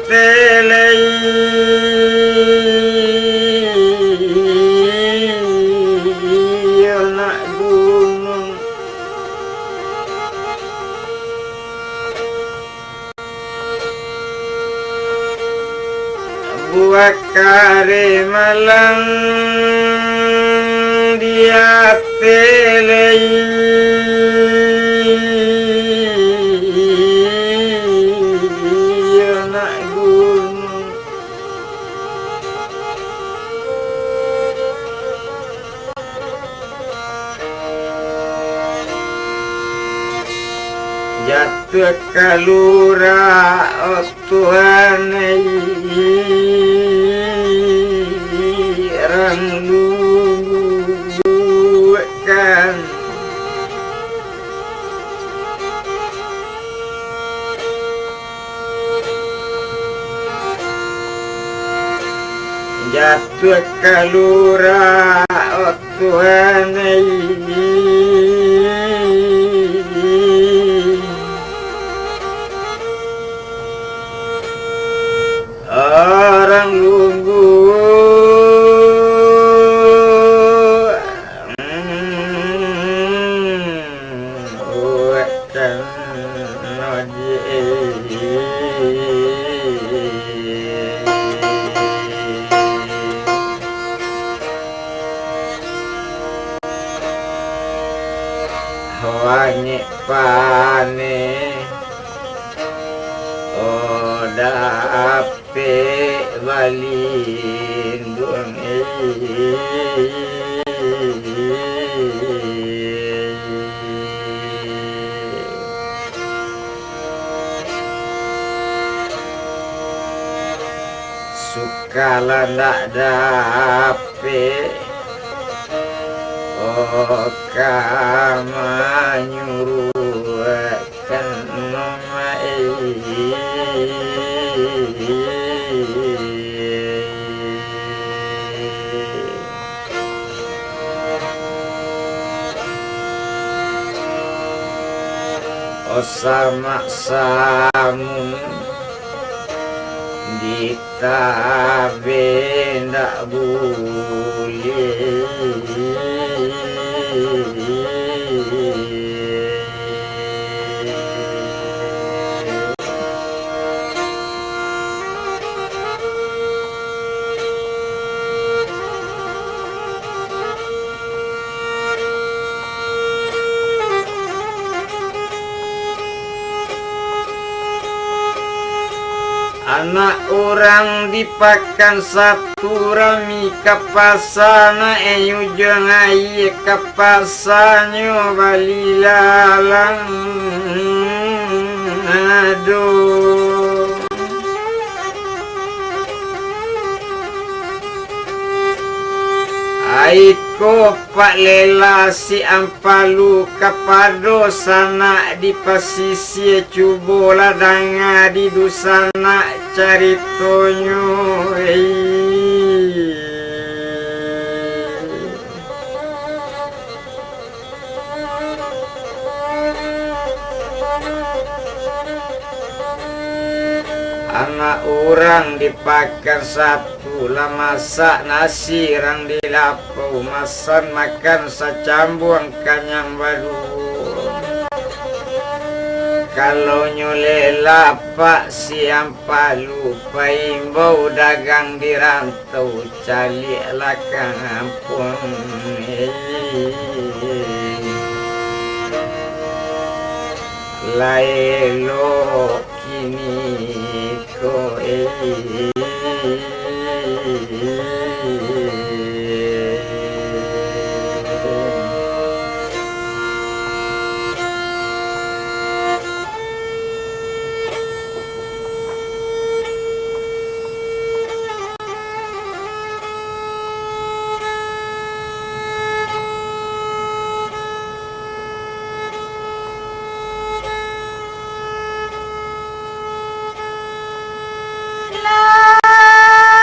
telei anak gunung buat kare malang dia telei anak gunung jatuh kalura oh Tuhan ranglukan jatuh kalura oh Tuhan orang lunggu wangi pane oda ape balindung sukala ndak dape oh kama nyuruhkan nomai oh sama samun ditabe ndak boleh anak orang dipakan satu rami kapasana ujung air kapasanyo balilalang aduh aiko pak lela si ampalu kapado sana di pasisi cubo ladanga di dusana caritonyo anak orang dipakan satu lah masak nasi rang dilapau masan makan sacambuang kanyang baru kalau nyole lapak siang palu paimbau dagang di rantau cali lah kampung laelo kini ko La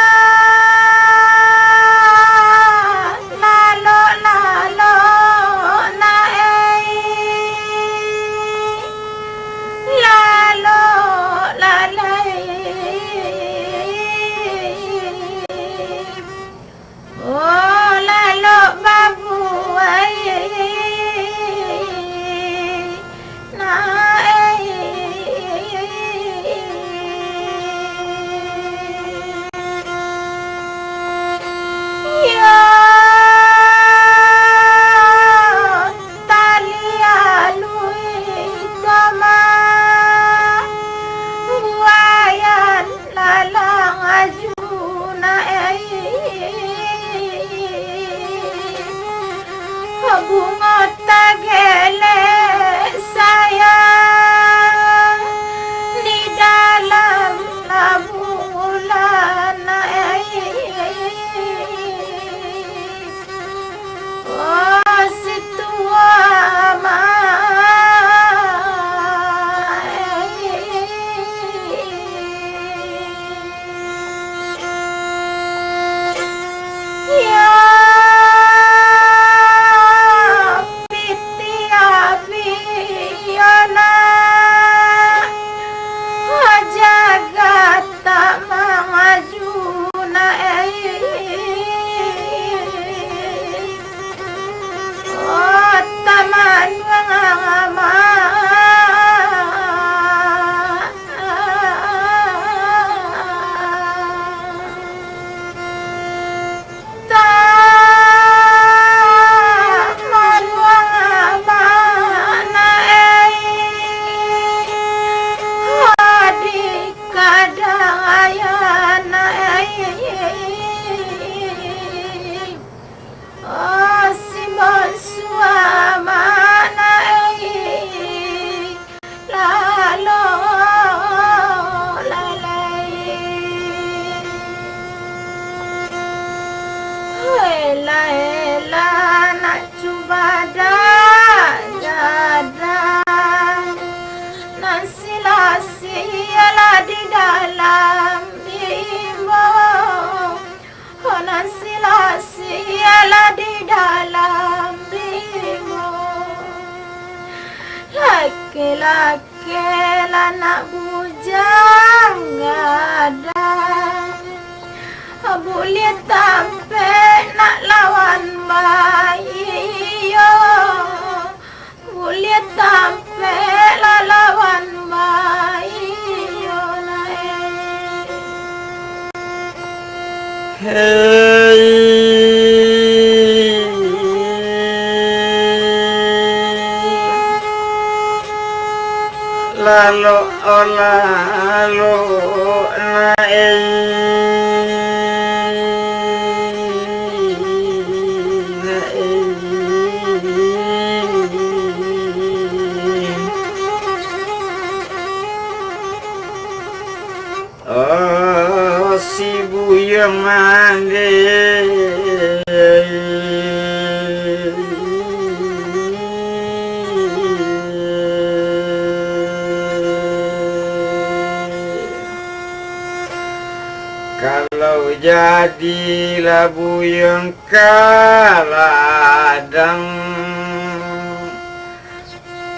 ela nak cuba dah jadang nasi ialah di dalam bimbo nasi ialah di dalam bimbo laki-laki nak bujang ada boleh tampil nak lawan bayi yo boleh tampil lawan bayi yo Hey lalu lalu oh si buyang mandi kalau jadilah buyang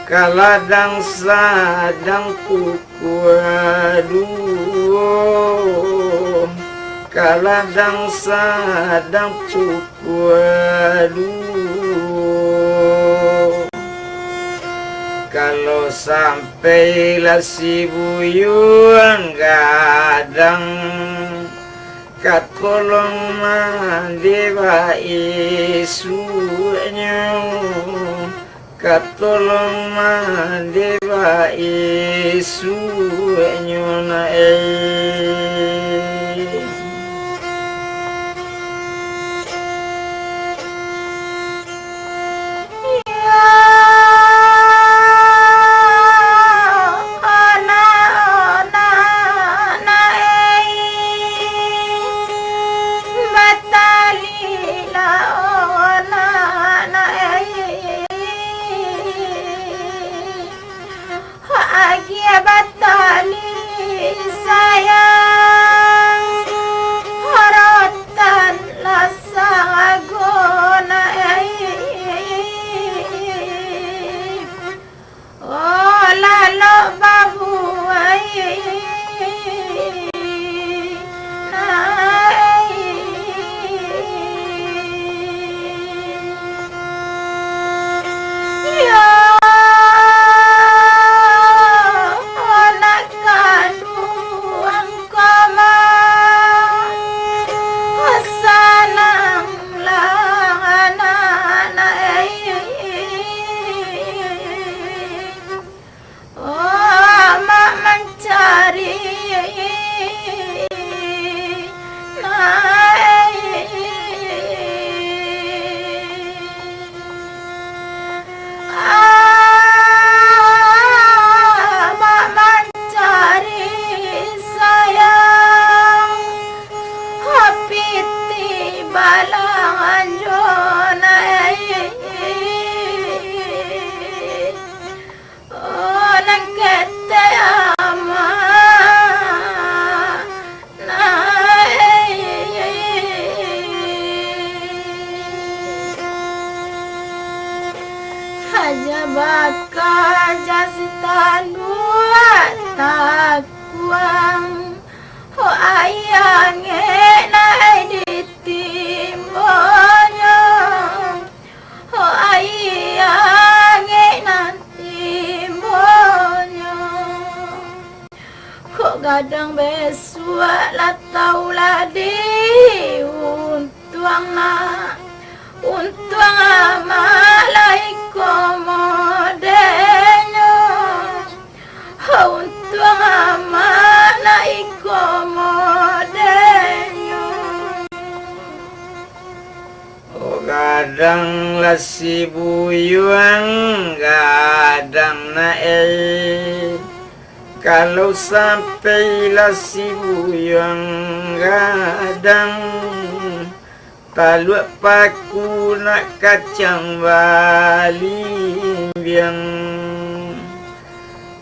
kaladang sadang kuku aduh kaladang sadang kuku aduh kalau sampailah si buyang gadang katolong mandewa isunya katolong mandewa isunya na kadang besua la taulah di untuang amalai komodenyo untuang amalai komodenyo kadang lah si buyang kadang naik kalau sampailah si buyang gadang Taluk paku nak kacang balimbiang,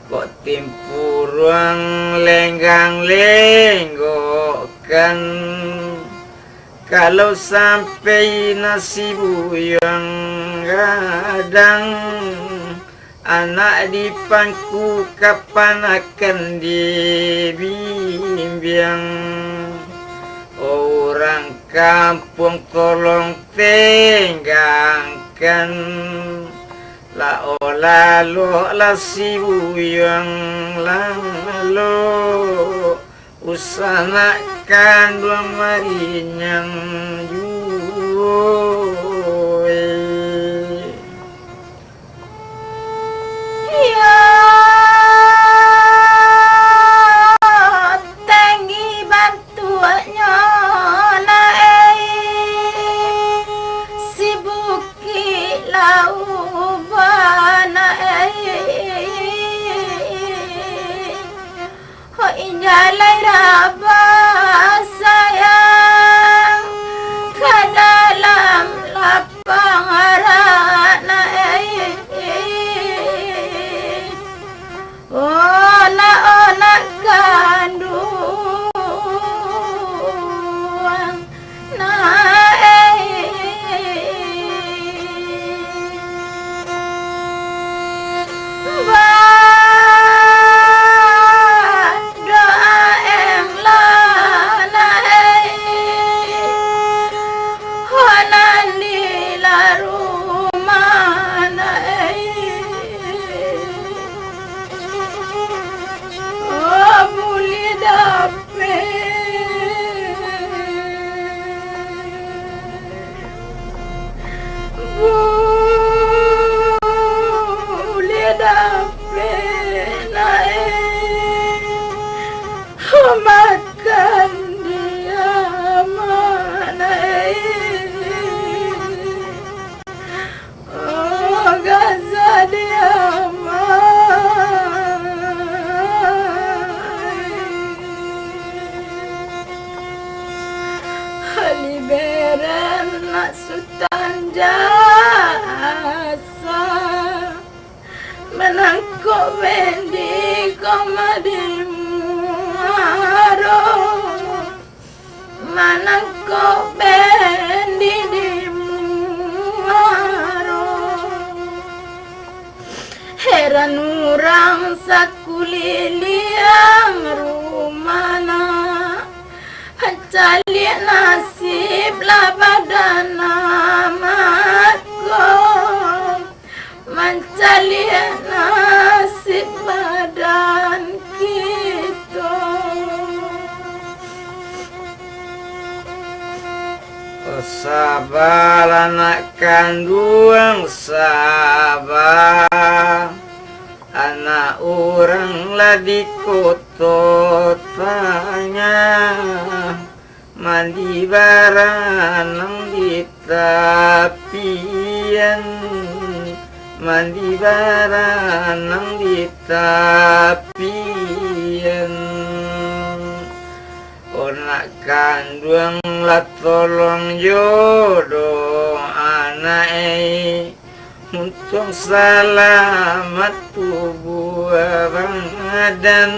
kok timpu ruang lenggang lenggokan. Kalau sampai nasi buyang gadang, anak di pangku kapan akan dibimbing. Orang kampung tolong tenggangkan, lalu si buyang lalu usanakan dua marinyang juwe. Ya tinggi bantuannya naik si bukit lauban naik ho injalai raba sayang ke dalam lapang harap naik. Anak-anak kandung naik doa emlah naik nanti rumah naik boleh dapet naik makan dia naik gaza dia liberan nak sultan jasa menangkuk bendi komadimu menangkuk bendi dimu heran orang sakuliliang rumana cari nasib lah badan namaku mencari nasib badan kita. Sabar anak kandung sabar, anak orang lah di kotanya, mandi baranang di tapian, mandi baranang di tapian. Anak kandung lah tolong jodoh anak untung selamat tubuh badan,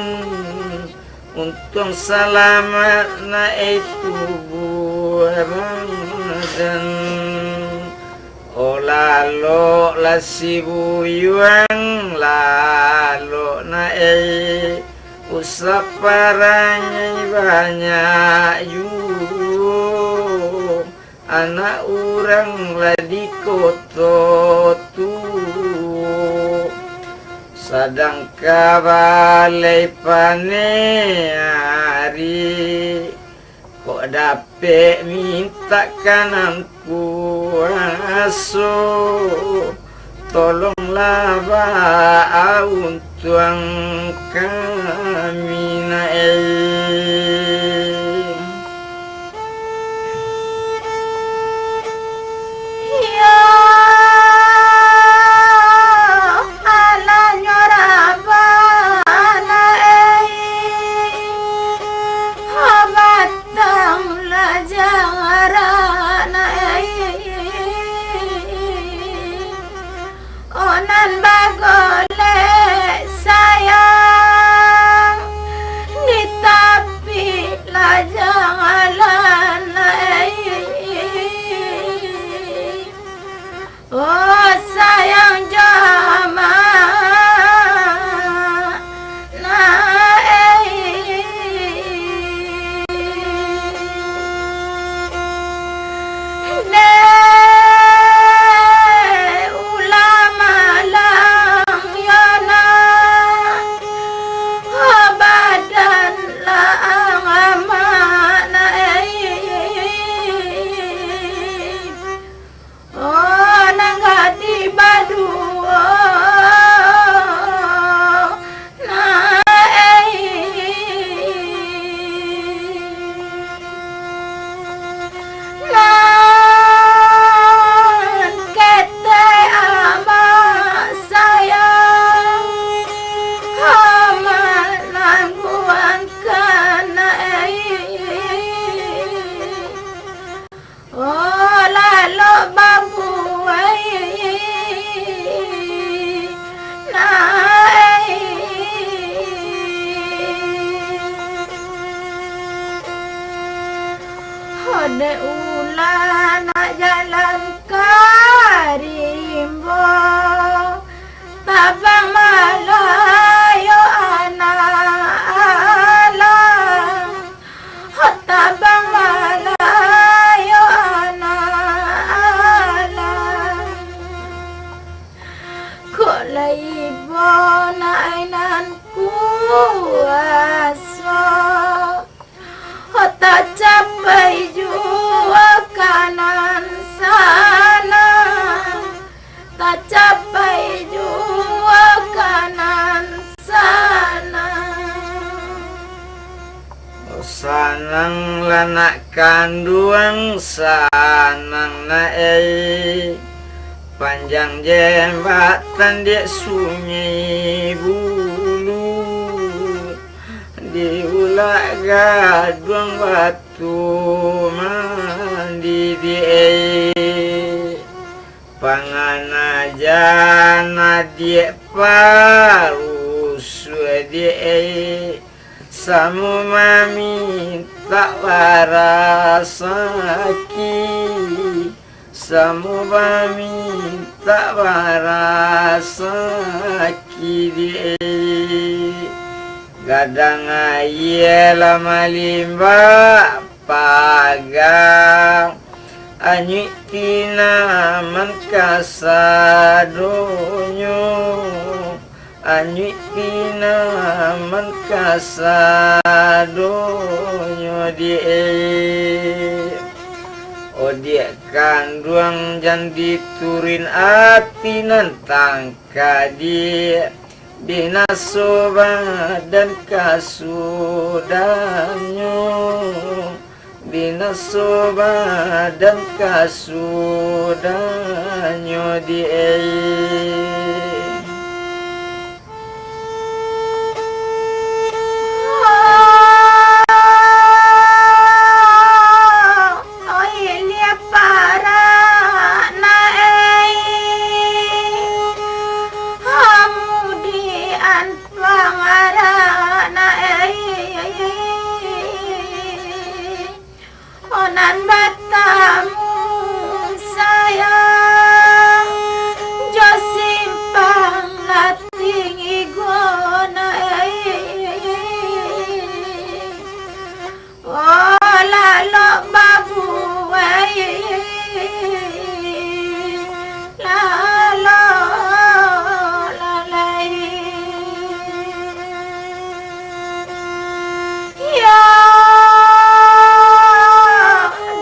untung selamat naik tubuh badan. Oh lalu lah si buyang lalu naik usap parangnya banyak yuk, anak orang lah di kota tu sadang kabalai paneari, kok dapet minta kananku aso, tolonglah baun tuang kami naik. Ya ala nyoraba naik habatang lajara naik jangalan oh sayang jama Ode ulan jalan karimbo tabang malayo anak tabang malayo anak kolaibo nainan kuaso tak capai jua kanan sana, tak capai jua kanan sana. Sanang lanak kanduang sanang nae panjang jembatan di sungai bulu di ulak gadung batu mandi di pangana jana di parus di samu mami tak warasaki samu mami tak warasaki di gadang ayela malimba pagang anyi tina mengkasadonyo anyi tina mengkasadonyo die dia kanduang jan diturin ati nantang kadia dinasoba dan kasudanyo dinasoba dan kasudanyo die onan batamu sayang jo simpang lating igona oh lalo babu lalo lalai ya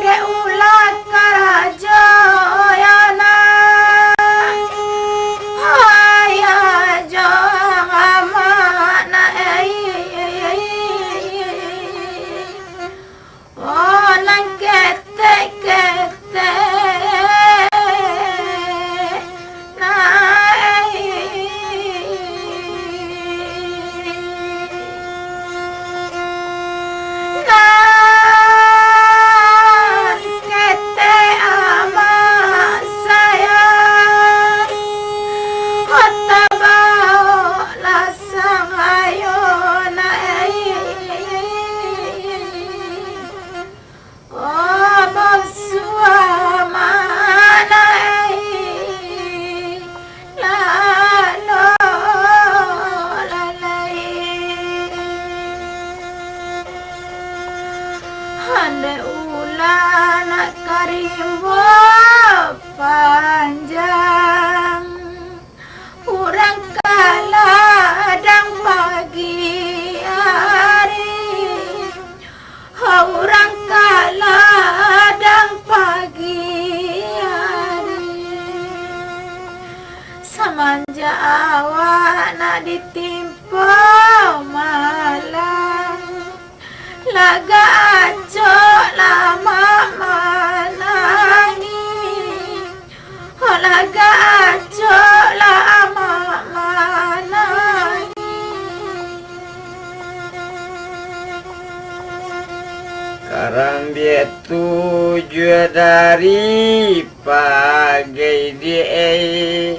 de ulat karajo ya le ulan karimbo panjang urang kaladang pagi hari urang kaladang pagi hari samanja awan ditimpa malam laga aco lama manangi laga aco lama manangi Karambia tujuh dari pagi dia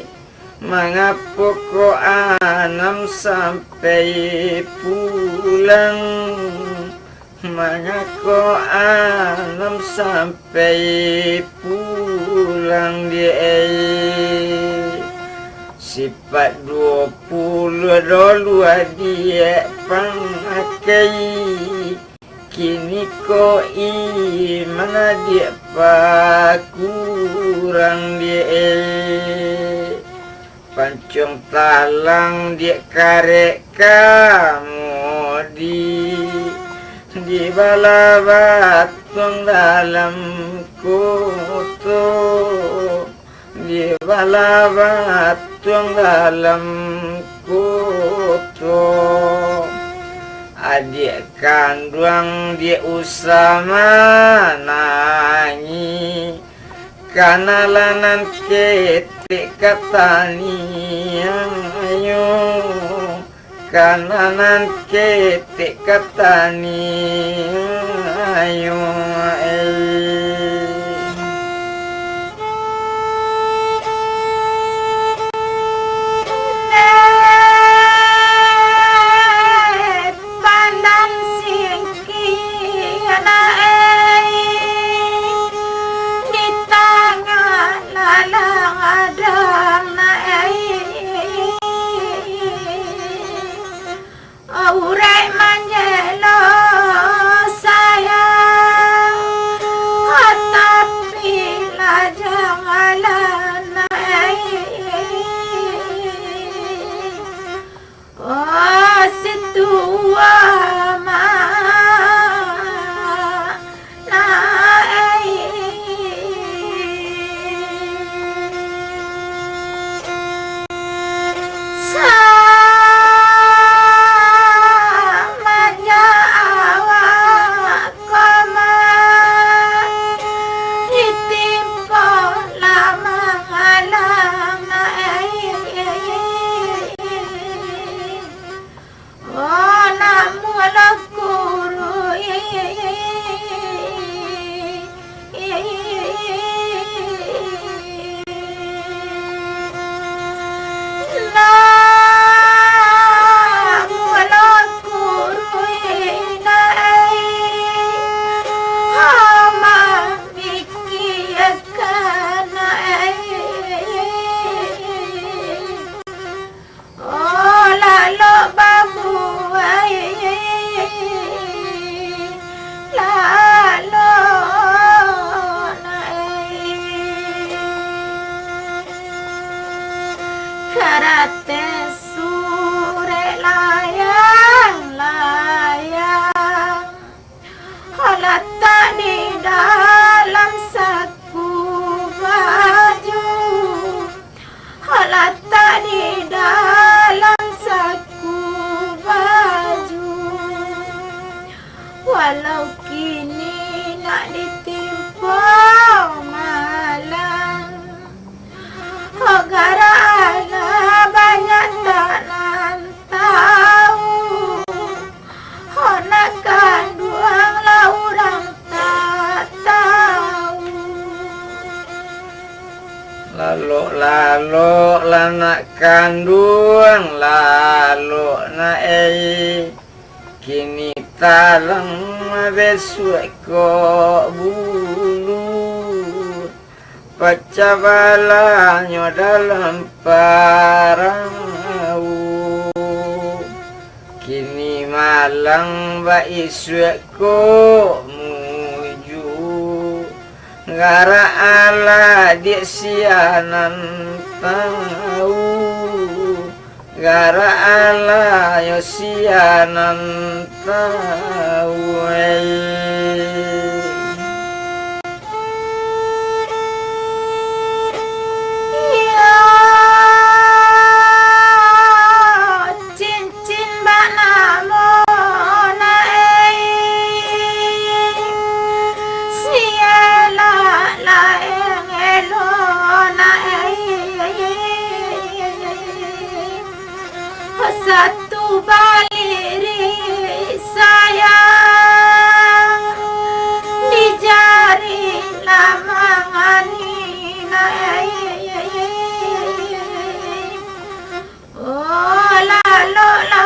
mengapa kau anam sampai pulang mengapa anam sampai pulang dia sifat 22 dia pakai kini ko mana dia pak kurang dia pancung talang dia karek kamu di bala batung dalam kutu di bala batung dalam kutu adik kandung dia usama nangi karena lanan ketik katani ayo karena nan ketik katani ayo urai manjelo sayang tapi jangan oh situa karate sure layang-layang halata di dalam saku baju halata di dalam saku baju walau kini nak ditimpa malam gara-gara banyak tak tahu nak kandung lah orang tak tahu lalu anak kandung lalu kini talang besok kok bulu pacabalanya dalam perahu kini malang ba iswek ko Ngara ala di sianan tahu Ngara ala yo sianan tahu cincin bana mona siela la elona satu baliri sayang di jari lamanganina oh la lo la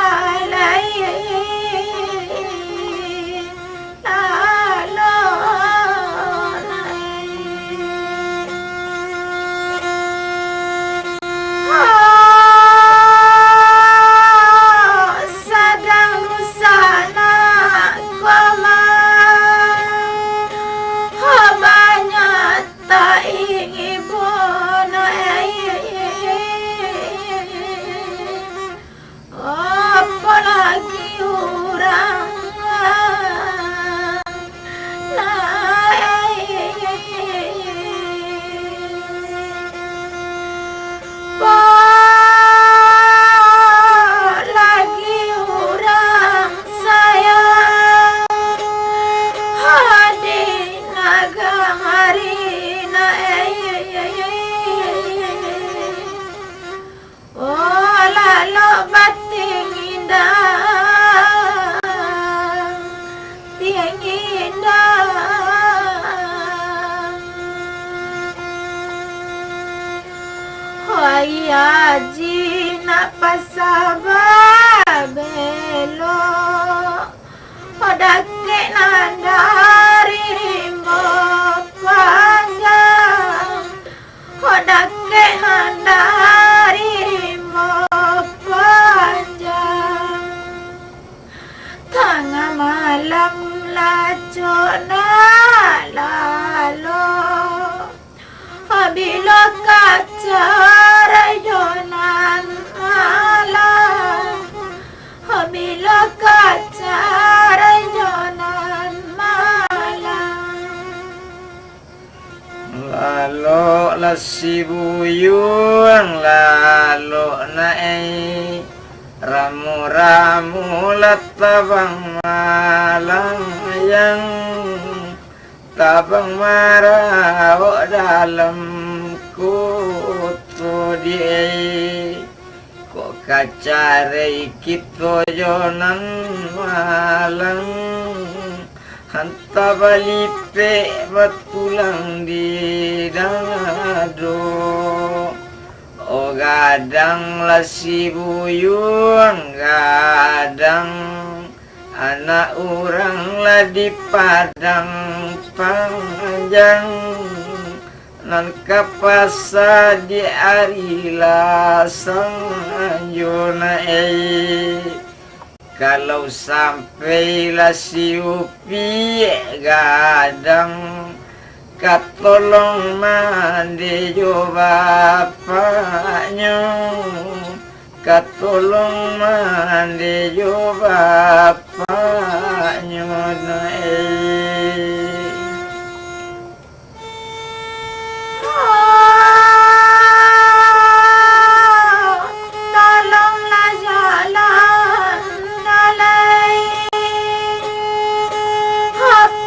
la la lo sadang rusana koma banyak tak ingin bono apalagi orang lagi orang sayang hadi naga harina oh lalu bating indah tiang indah Hoya jina pasababelo Odake nandari rimbo panjang Odake nandari rimbo panjang Tengah malam lacona lalo Bila kaca rayonan malam Bila kaca rayonan malam Lalu lasi buyung lalu naik Ramu-ramu latabang malang yang Tabang marau dalam kutu die Kok kacare kita jonan malang Hanta balipe batulang di dado O gadang lasi buyung gadang Anak orang lah di padang panjang Nan kapasa di arila sanjona Kalau sampai lah si upi gadang Katolong mandi jo bapaknya Katolong mandi jo bapaknya Tolonglah jalan dalai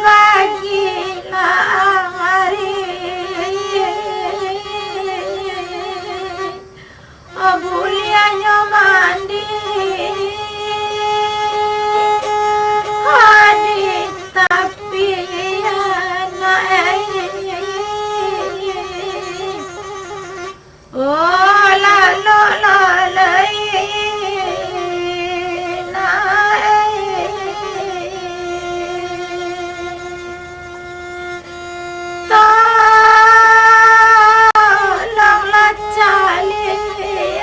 pagilah hari bulianya mandi hadi tapi oh la la la la tolonglah cali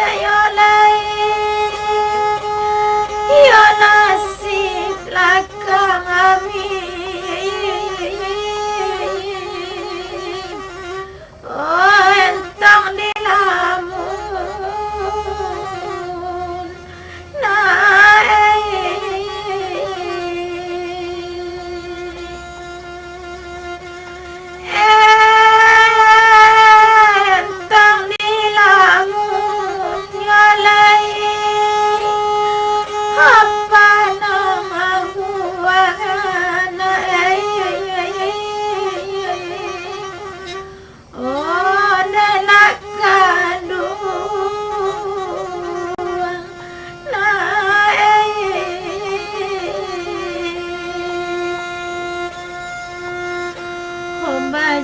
ayo lai yo nasib lakang kami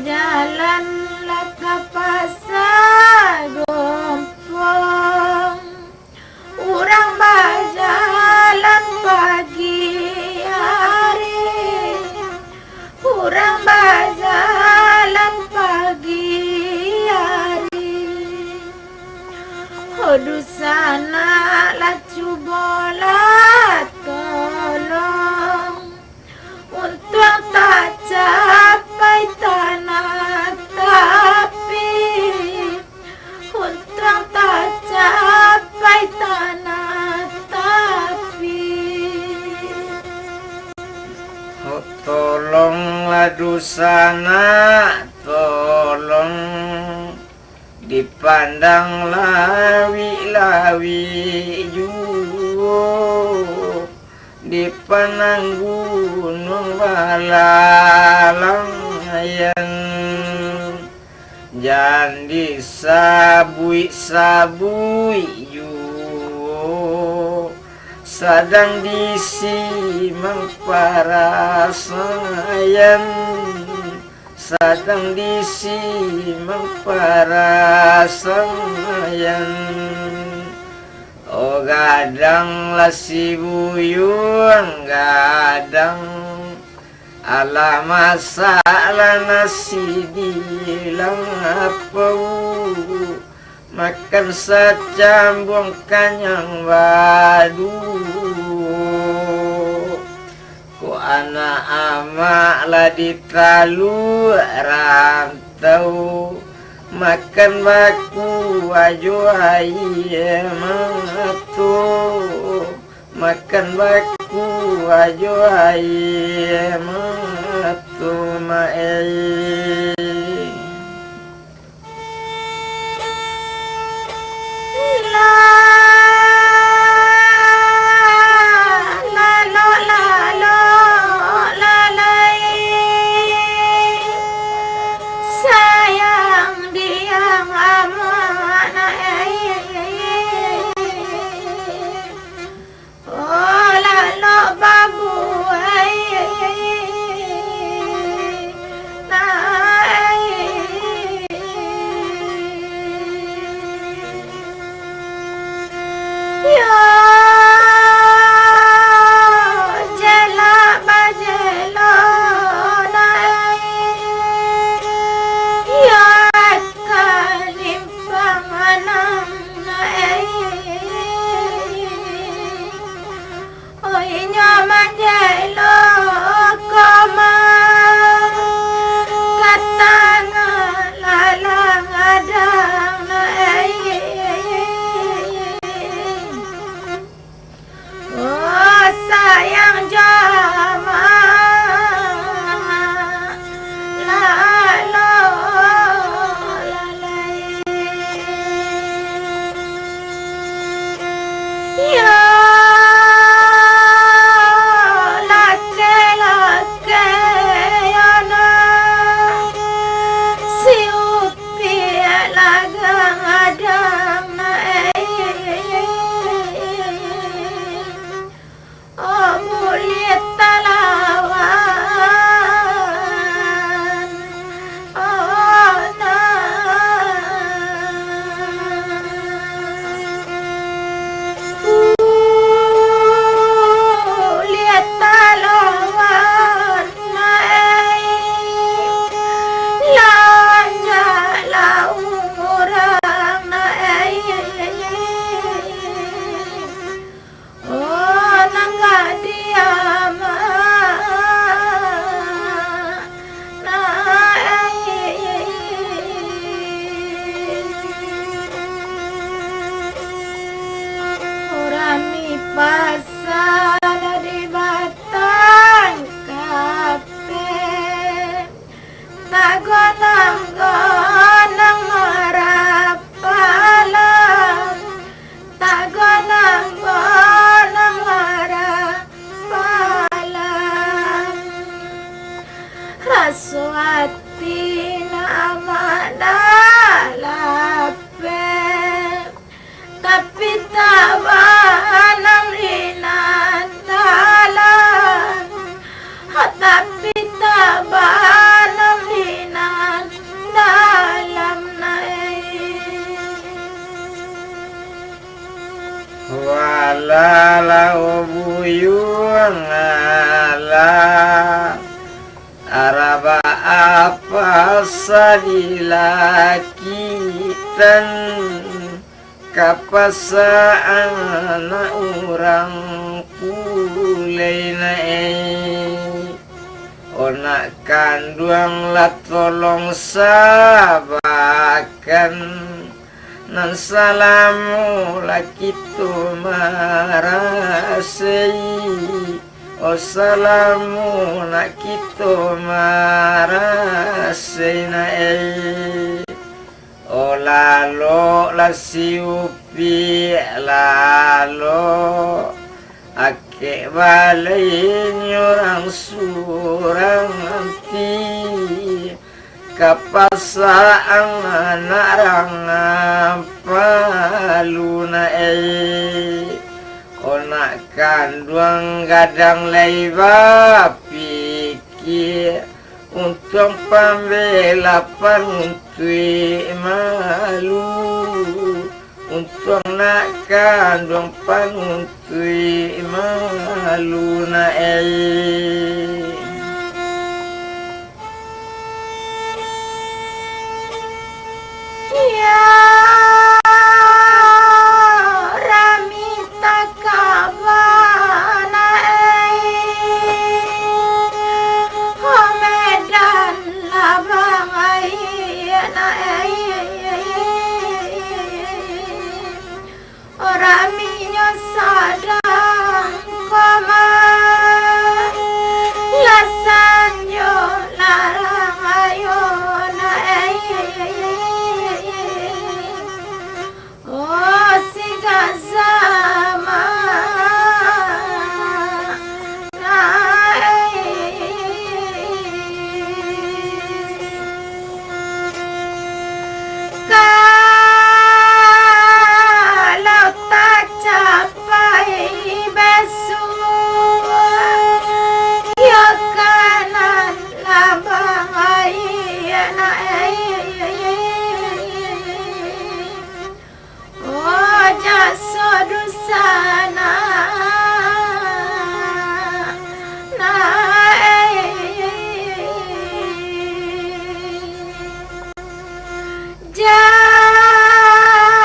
jalan laka pasar gompong, urang bajalan pagi hari, urang bajalan pagi hari. Hodu sana lacu bola tolong, untuk tak capai tanah tapi, untuk tak capai tanah tapi. Oh, tolonglah dusana, tolong dipandang lawi-lawi juga, dipandang gunung balalang, jangan disabui-sabui juga, sedang disimang para sayang, sedang disimang para sayang. Oh gadanglah si buyung, gadang ala masalah nasi dilang apa, makan secambung kanyang badu. Ku anak amak lah ditalu rantau, makan baku aju aye matu, makan baku aju aye matu mae. Tapi tak banam di araba apa sadilakitan kapasa anak orang kulai onak kanduang la tolong sabakan nan salamu lakitu marasei o salamu lakitu marasei o lalo la siupi lalo ake balai orang surang anti kapasaan narang paluna onak kanduang gadang leiba pikir untuk pambela pantui malu untuk nak kandung pantui malu na ya ramita kabana homedan labang na orang minyo sadang koma lasan yo larang ayo na oh si gazama na kalau tak capai besok ya kanan labang ayana oh jasa dusana na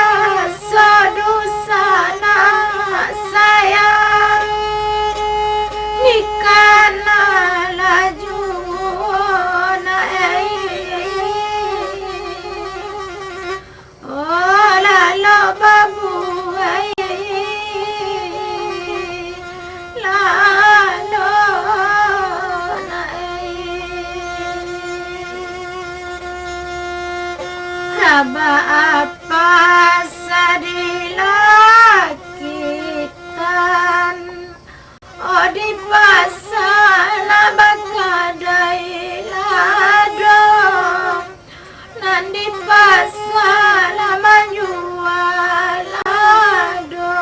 jasa dusana sayang nikana laju na oh lalo babu lalo na raba apa sadilakitan oh di pasana bakadai lado nan di pasana menjual lado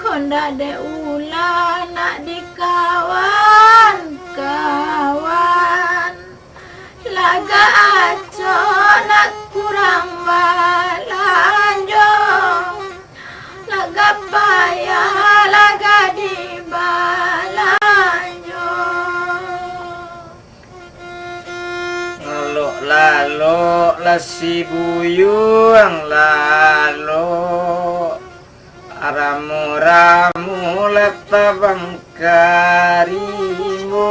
konda de ula nak di kawan-kawan laga aco nak kurang balanjo laga payah laga di balanjo lalo lasi buyung lalo ramu letabang karimu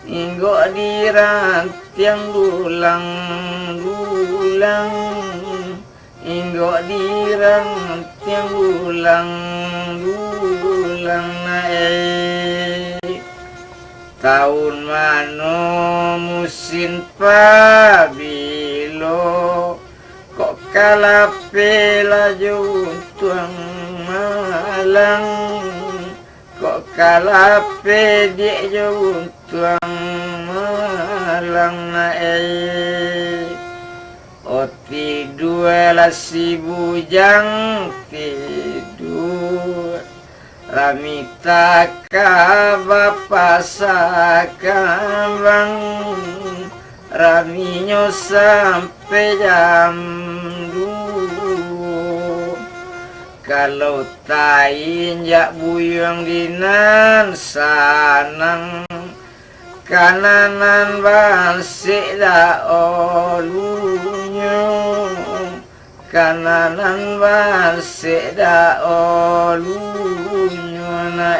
inggo dirantiang dulang inggo dirantiang dulang tahun mano musim pabilo kok kalape laju tuang malang kok kalape dia jauh tuang malang oti dua lasi bujang tidur ramita kabapa sakambang raminyo sampai jam 2 kalau tain jak buyung dinan sanang kananan balik da olunya, kananan balik da olunya na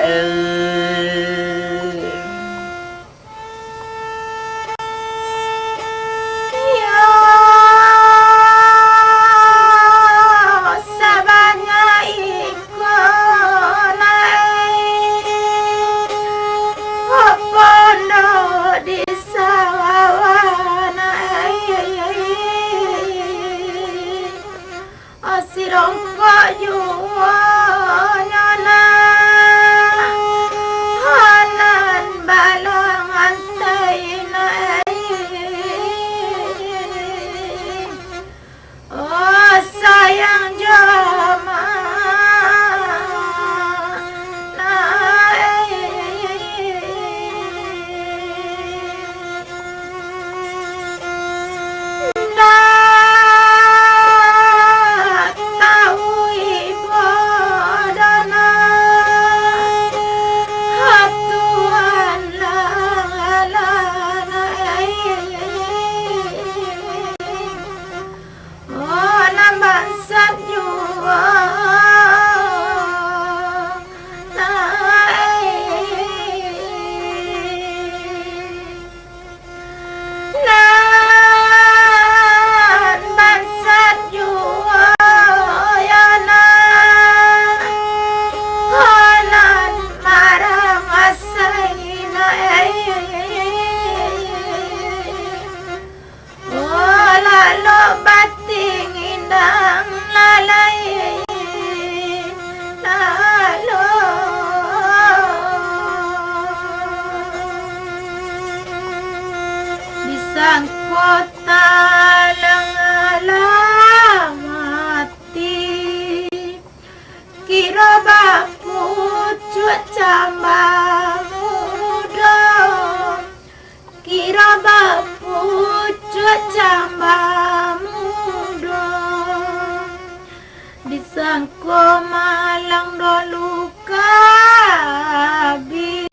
disangko malang dolu kabi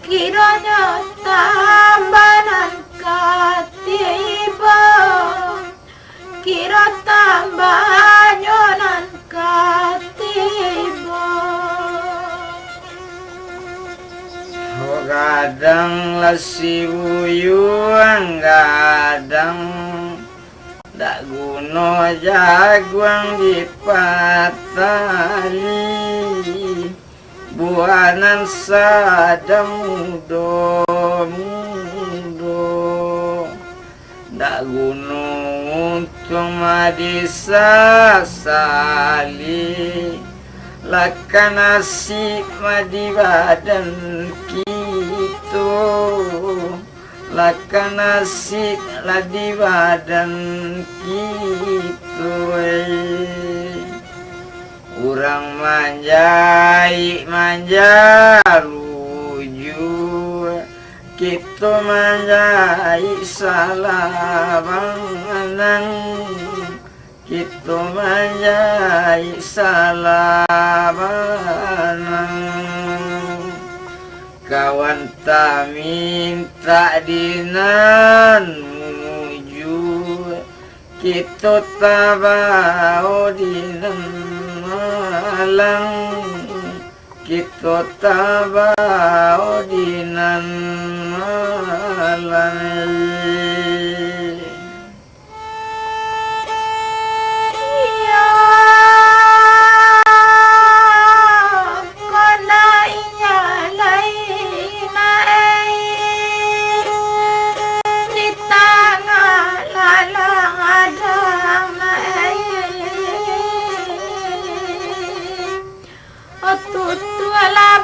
kiranya tambahan katiba kira tambah nyonan katiba gadang lasi buyuang gadang dak guno jaguang dipatali buanan sadang mudo dak guno untung madisasali lakan asik madi badan gitu lakan asik ladi badan gitu urang manjai ruju gitu manjai salabangan gitu manjai salabangan kawan tak minta dinan muju kita tabau dinan malang kita tabau dinan malang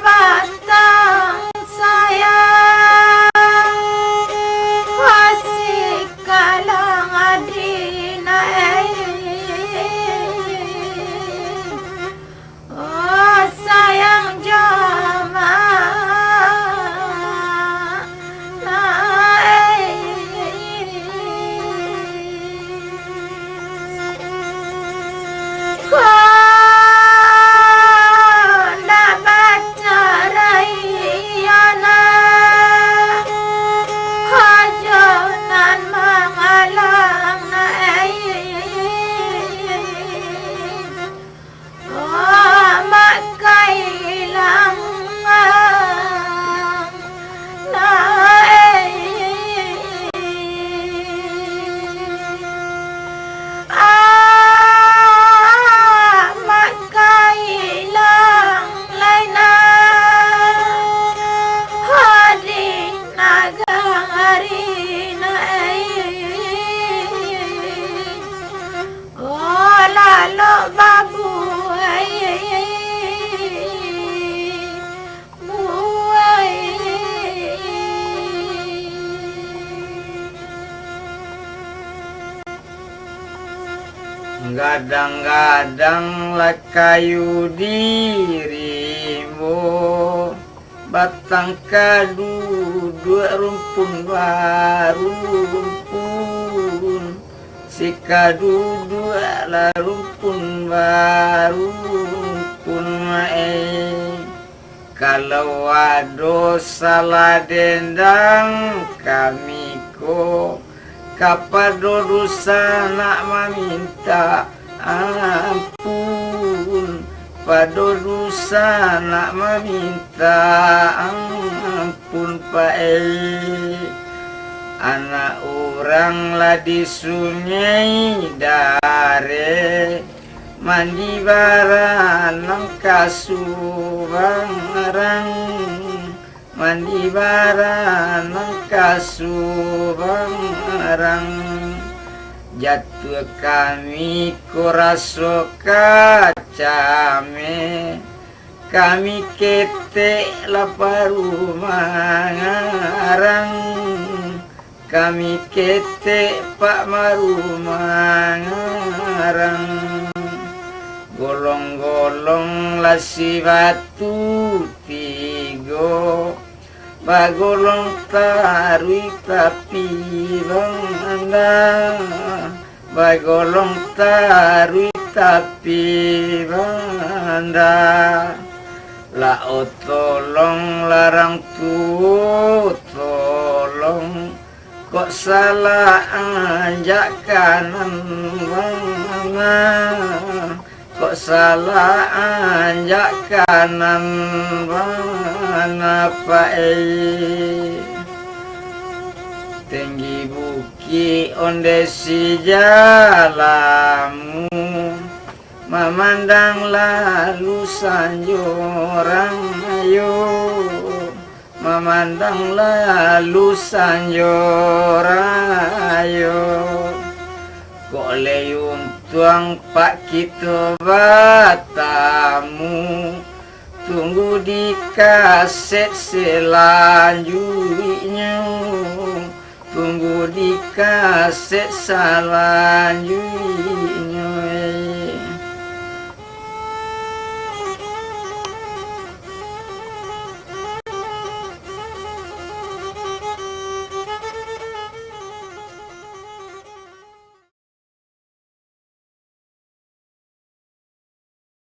batang sayang wasik Gadang-gadang lah kayu dirimu, batang kadu dua rumpun baru rumpun, si kadu dua lah rumpun baru rumpun mae. Kalau ada salah dendang kami ko, kapado dosa nak meminta ampun, pado dosa nak meminta ampun pae. Anak orang lah di sungai dare, mandi baranang kasubarang, mandi baranang kasubarang. Jatuh kami koraso kacame, kami ketek laparu mangarang, kami ketek pak maru mangarang. Golong-golong lasi batu tigo, bagolong tarui tapi banganda, bagolong tarui tapi banganda. Lao tolong larang tu tolong, kok salah anjak kanan bangana, kok salah anjak kanan mana pae. Tinggi buki onde si jalamu, memandang lalu sanjorang ayo, memandang lalu sanjorang ayo. Kok leyung tuang pak kita batamu, tunggu di kaset selanjutnya, tunggu di kaset selanjutnya.